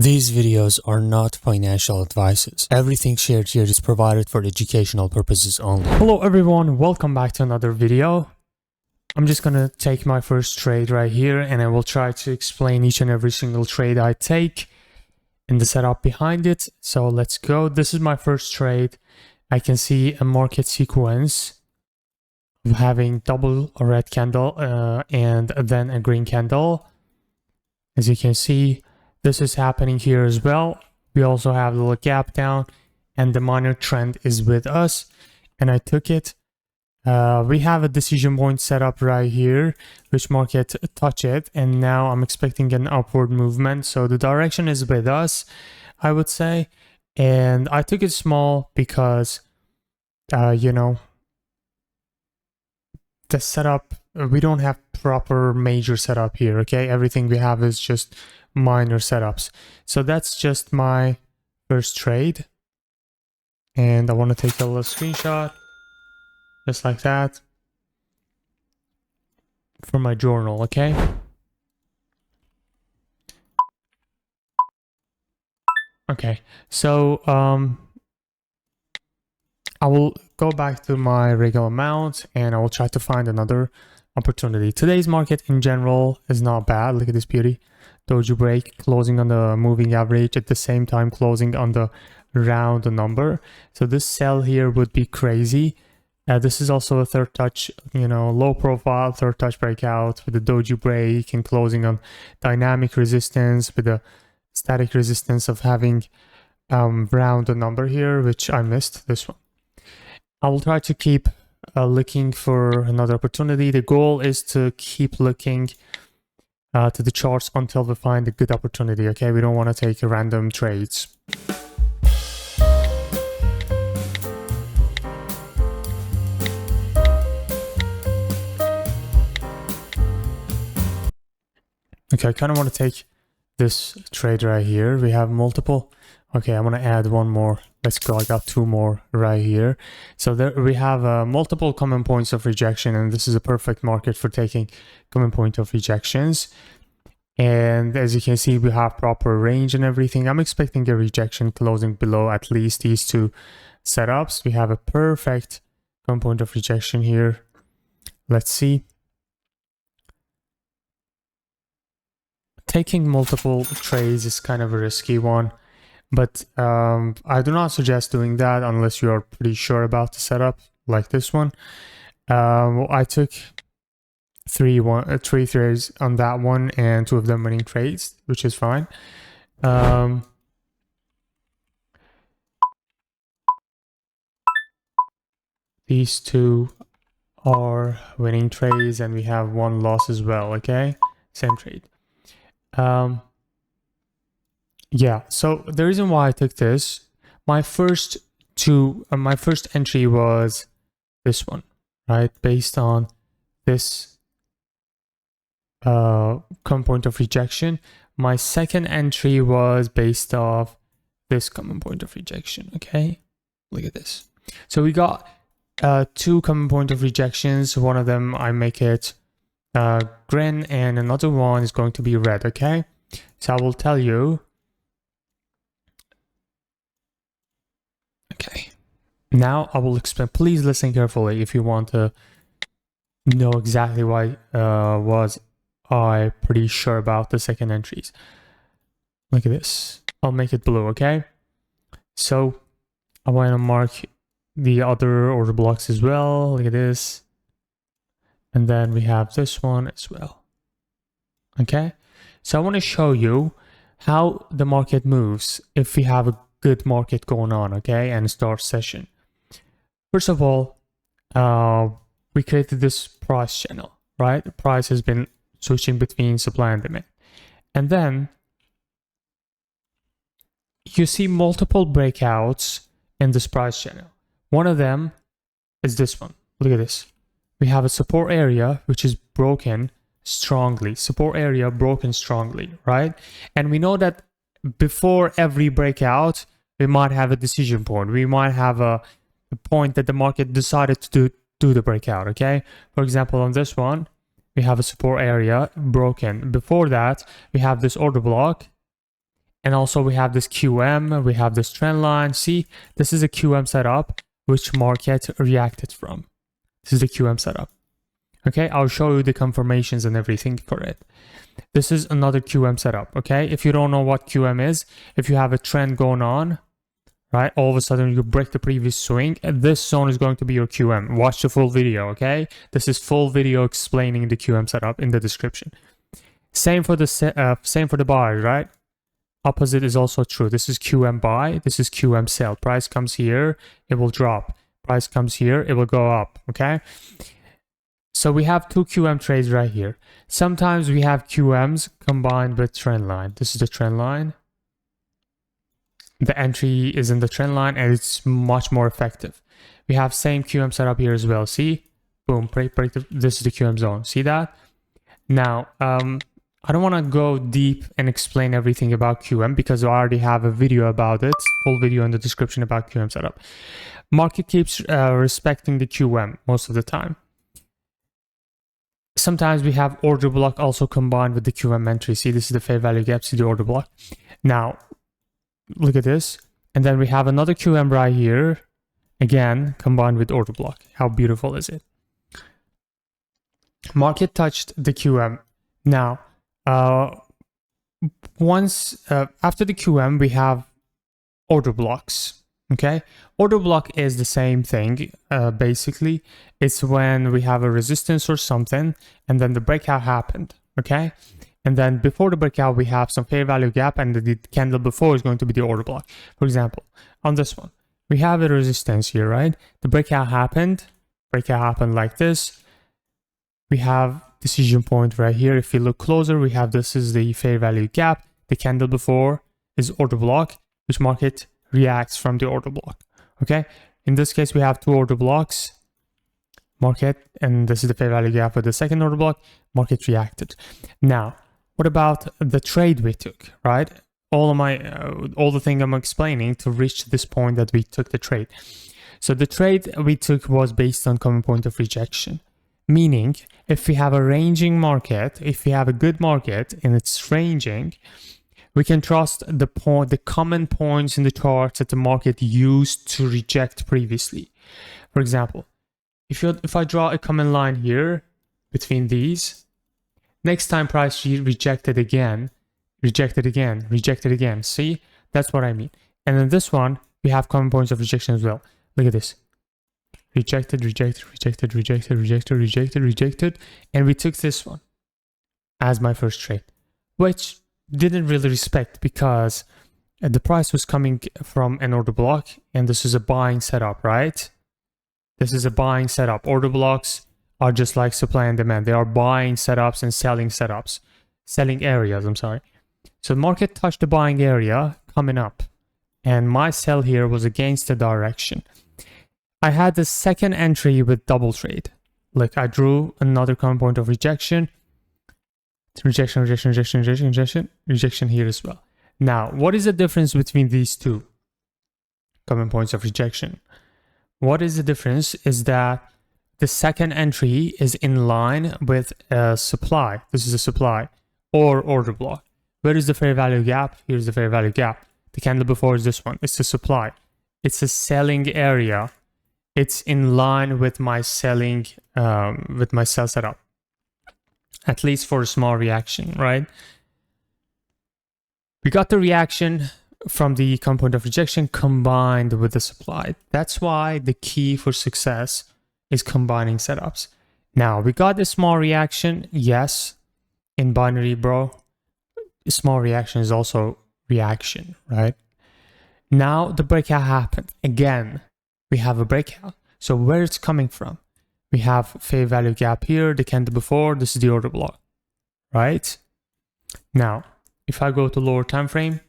These videos are not financial advices. Everything shared here is provided for educational purposes only. Hello everyone, welcome back to another video. I'm just gonna take my first trade right here and I will try to explain each and every single trade I take and the setup behind it. So let's go. This is my first trade. I can see a market sequence of having double a red candle and then a green candle. As you can see, this is happening here as well. We also have a little gap down and the minor trend is with us and I took it. We have a decision point set up right here, which market touch it, and now I'm expecting an upward movement. So the direction is with us, I would say, and I took it small because the setup, we don't have proper major setup here. Okay, everything we have is just minor setups. So that's just my first trade, and I want to take a little screenshot just like that for my journal. Okay, so I will go back to my regular amount and I will try to find another opportunity. Today's market in general is not bad. Look at this beauty. Doji break, closing on the moving average, at the same time closing on the round number. So this sell here would be crazy. This is also a third touch, low profile third touch breakout with the doji break and closing on dynamic resistance with the static resistance of having round number here, which I missed this one. I will try to keep looking for another opportunity. The goal is to keep looking to the charts until we find a good opportunity. Okay, we don't want to take random trades. Okay, I kind of want to take this trade right here. We have multiple. Okay, I'm going to add one more. Let's go. I got two more right here. So there we have multiple common points of rejection, and this is a perfect market for taking common point of rejections. And as you can see, we have proper range and everything. I'm expecting a rejection closing below at least these two setups. We have a perfect common point of rejection here. Let's see. Taking multiple trades is kind of a risky one, but I do not suggest doing that unless you are pretty sure about the setup, like this one. I took three trades on that one, and two of them winning trades, which is fine. These two are winning trades, and we have one loss as well. Okay, same trade. Yeah, so the reason why I took this, my first entry was this one, right? Based on this common point of rejection. My second entry was based off this common point of rejection. Okay, look at this. So we got two common point of rejections. One of them I make it green and another one is going to be red. Okay, so I will tell you. Okay, now I will explain. Please listen carefully if you want to know exactly why was I pretty sure about the second entries. Look at this. I'll make it blue. Okay, so I want to mark the other order blocks as well. Look at this. And then we have this one as well. Okay, so I want to show you how the market moves if we have a good market going on. Okay, and start session. First of all, we created this price channel, right? The price has been switching between supply and demand, and then you see multiple breakouts in this price channel. One of them is this one. Look at this. We have a support area which is broken strongly. Support area broken strongly, right? And we know that before every breakout, we might have a decision point. We might have a point that the market decided to do the breakout, okay? For example, on this one, we have a support area broken. Before that, we have this order block. And also we have this QM, we have this trend line. See, this is a QM setup which market reacted from. This is the QM setup. Okay, I'll show you the confirmations and everything for it. This is another QM setup. Okay, if you don't know what QM is, if you have a trend going on, right, all of a sudden you break the previous swing, and this zone is going to be your QM. Watch the full video. Okay, this is full video explaining the QM setup in the description. Same for the buy, right? Opposite is also true. This is QM buy, this is QM sell. Price comes here, it will drop. Price comes here, it will go up. Okay, so we have two QM trades right here. Sometimes we have QMs combined with trend line. This is the trend line. The entry is in the trend line and it's much more effective. We have same QM setup here as well. See, boom, this is the QM zone. See that? Now, I don't want to go deep and explain everything about QM because I already have a video about it, full video in the description about QM setup. Market keeps respecting the QM most of the time. Sometimes we have order block also combined with the QM entry. See, this is the fair value gap, see the order block. Now, look at this. And then we have another QM right here, again, combined with order block. How beautiful is it? Market touched the QM. Now, after the QM, we have order blocks. Okay, order block is the same thing. Basically, it's when we have a resistance or something, and then the breakout happened. Okay, and then before the breakout, we have some fair value gap, and the candle before is going to be the order block. For example, on this one, we have a resistance here, right? The breakout happened like this. We have decision point right here. If you look closer, we have this is the fair value gap. The candle before is order block, which market reacts from the order block. Okay, in this case we have two order blocks, market, and this is the fair value gap for the second order block. Market reacted. Now, what about the trade we took, right? All the thing I'm explaining to reach this point that we took the trade. So the trade we took was based on common point of rejection, meaning if we have a ranging market, if we have a good market and it's ranging, we can trust the common points in the chart that the market used to reject previously. For example, if I draw a common line here between these, next time price rejected again. See, that's what I mean. And in this one, we have common points of rejection as well. Look at this. Rejected, and we took this one as my first trade, which didn't really respect because the price was coming from an order block, and this is a buying setup, right? This is a buying setup. Order blocks are just like supply and demand. They are buying setups and selling areas, I'm sorry. So the market touched the buying area coming up, and my sell here was against the direction. I had the second entry with double trade. Like I drew another common point of rejection. Rejection here as well. Now, what is the difference between these two common points of rejection? What is the difference is that the second entry is in line with a supply. This is a supply or order block. Where is the fair value gap? Here's the fair value gap. The candle before is this one. It's the supply. It's a selling area. It's in line with my selling, with my sell setup. At least for a small reaction, right? We got the reaction from the common point of rejection combined with the supply. That's why the key for success is combining setups. Now, we got a small reaction. Yes, in binary, bro. A small reaction is also reaction, right? Now, the breakout happened. Again, we have a breakout. So where it's coming from? We have fair value gap here, the candle before, this is the order block, right? Now, if I go to lower time frame,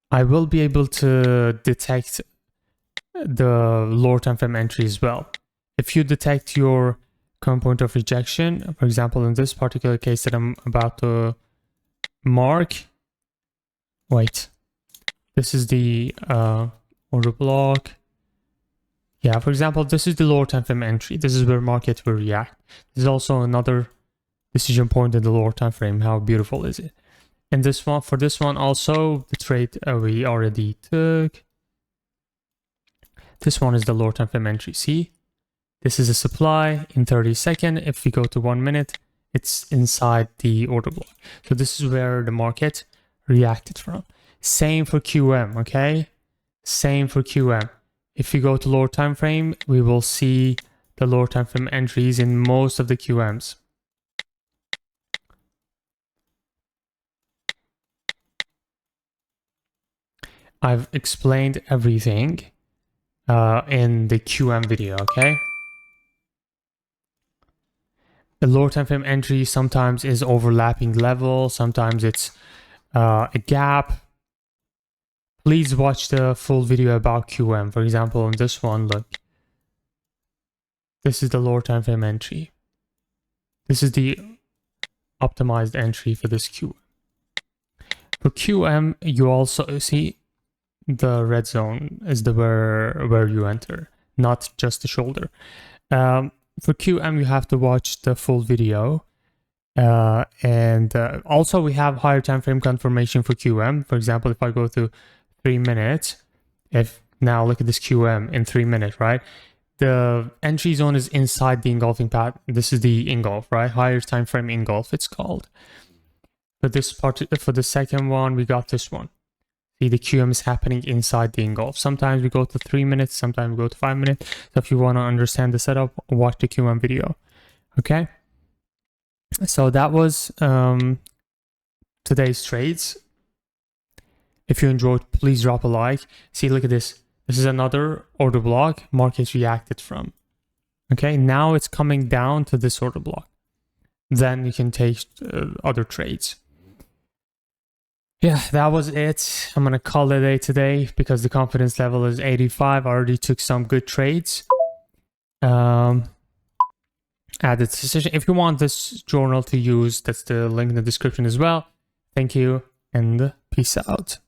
I will be able to detect the lower time frame entry as well. If you detect your common point of rejection, for example, in this particular case that I'm about to mark, wait, this is the order block. Yeah, for example, this is the lower time frame entry. This is where market will react. There's also another decision point in the lower time frame. How beautiful is it? And this one, for this one also, the trade we already took. This one is the lower time frame entry. See, this is a supply in 30 seconds. If we go to 1 minute, it's inside the order block. So this is where the market reacted from. Same for QM, okay? Same for QM. If you go to lower time frame, we will see the lower time frame entries in most of the QMs. I've explained everything in the QM video, okay? The lower time frame entry sometimes is overlapping level, sometimes it's a gap. Please watch the full video about QM. For example, on this one, look. This is the lower time frame entry. This is the optimized entry for this QM. For QM, you also see the red zone is the where you enter, not just the shoulder. For QM, you have to watch the full video. And also we have higher time frame confirmation for QM. For example, if I go to 3 minutes, if now look at this QM in 3 minutes, right? The entry zone is inside the engulfing path. This is the engulf, right? Higher time frame engulf, it's called. For this part, for the second one, we got this one. See, the QM is happening inside the engulf. Sometimes we go to 3 minutes, sometimes we go to 5 minutes. So if you want to understand the setup, watch the QM video. Okay. So that was today's trades. If you enjoyed, please drop a like. See, look at this. This is another order block market reacted from. Okay, now it's coming down to this order block. Then you can take other trades. Yeah, that was it. I'm going to call it a day today because the confidence level is 85. I already took some good trades. Added decision. If you want this journal to use, that's the link in the description as well. Thank you and peace out.